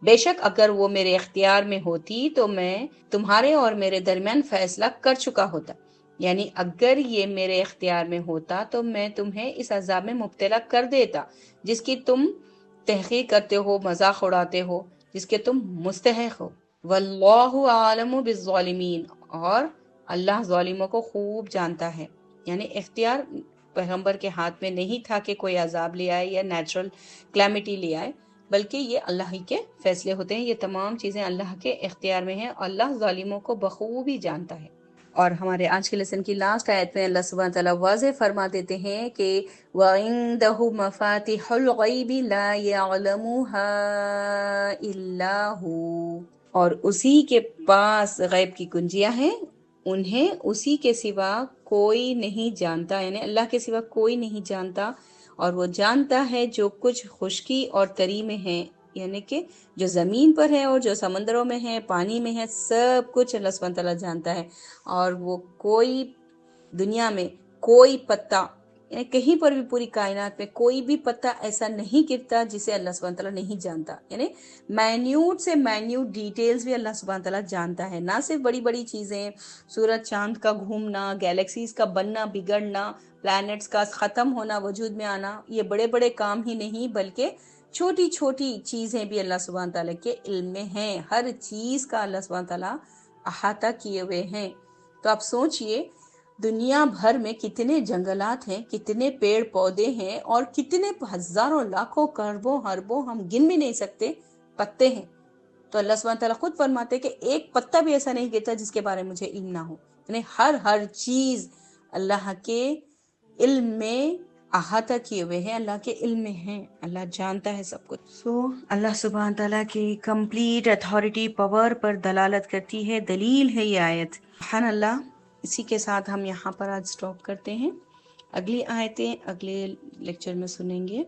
بے شک اگر وہ میرے اختیار میں ہوتی تو میں تمہارے اور میرے درمیان فیصلہ کر چکا ہوتا، یعنی اگر یہ میرے اختیار میں ہوتا تو میں تمہیں اس عذاب میں مبتلا کر دیتا جس کی تم تحقیق کرتے ہو، مذاق اڑاتے ہو، جس کے تم مستحق ہو۔ واللہ عالم بالظالمین، اور اللہ ظالموں کو خوب جانتا ہے، یعنی اختیار پیغمبر کے ہاتھ میں نہیں تھا کہ کوئی عذاب لے آئے یا نیچرل کلیمٹی لے آئے، بلکہ یہ اللہ ہی کے فیصلے ہوتے ہیں، یہ تمام چیزیں اللہ کے اختیار میں ہیں، اللہ ظالموں کو بخوبی جانتا ہے۔ اور ہمارے آج کے لیسن کی لاسٹ آیت میں اللہ سبحانہ تعالیٰ واضح فرما دیتے ہیں کہ وَعِندَهُ مَفَاتِحُ الْغَيْبِ لَا يَعْلَمُهَا إِلَّا هُوَ، اور اسی کے پاس غیب کی کنجیاں ہیں، انہیں اسی کے سوا کوئی نہیں جانتا، یعنی اللہ کے سوا کوئی نہیں جانتا، اور وہ جانتا ہے جو کچھ خشکی اور تری میں ہے، یعنی کہ جو زمین پر ہے اور جو سمندروں میں ہے، پانی میں ہے، سب کچھ اللہ سبحانہ تعالیٰ جانتا ہے، اور وہ کوئی دنیا میں کوئی پتا، یعنی کہیں پر بھی پوری کائنات میں کوئی بھی پتا ایسا نہیں گرتا جسے اللہ سبحانہ تعالیٰ نہیں جانتا، یعنی مائنیوٹ سے مائنیوٹ ڈیٹیلز بھی اللہ سبحانہ تعالیٰ جانتا ہے، نہ صرف بڑی بڑی چیزیں، سورج چاند کا گھومنا، گیلیکسیز کا بننا بگڑنا، پلانٹس کا ختم ہونا وجود میں آنا، یہ بڑے بڑے کام ہی نہیں بلکہ چھوٹی چھوٹی چیزیں بھی اللہ سبحانہ تعالیٰ کے علم میں ہیں، ہر چیز کا اللہ سبحانہ تعالیٰ احاطہ کیے ہوئے ہیں۔ تو آپ سوچئے دنیا بھر میں کتنے جنگلات ہیں، کتنے پیڑ پودے ہیں، اور کتنے ہزاروں لاکھوں کروڑوں اربوں ہم گن بھی نہیں سکتے پتے ہیں، تو اللہ سبحانہ تعالیٰ خود فرماتے کہ ایک پتا بھی ایسا نہیں گرتا جس کے بارے میں مجھے علم نہ ہو، یعنی ہر چیز اللہ کے علم میں احاطہ کیے ہوئے ہیں، اللہ کے علم میں ہیں، اللہ جانتا ہے سب کچھ۔ اللہ سبحانہ تعالیٰ کی کمپلیٹ اتھارٹی پاور پر دلالت کرتی ہے، دلیل ہے یہ آیت۔ سبحان اللہ۔ اسی کے ساتھ ہم یہاں پر آج سٹاپ کرتے ہیں۔ اگلی آیتیں اگلے لیکچر میں سنیں گے۔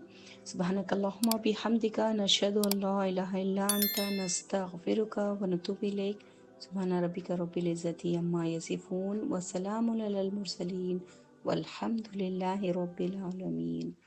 سبحانک اللہم و بحمدک نشہد ان لا الہ الا انت نستغفرک و نتوب الیک۔ سبحان ربک رب العزت عما یصفون وسلام علی المرسلین والحمد للہ رب العالمین۔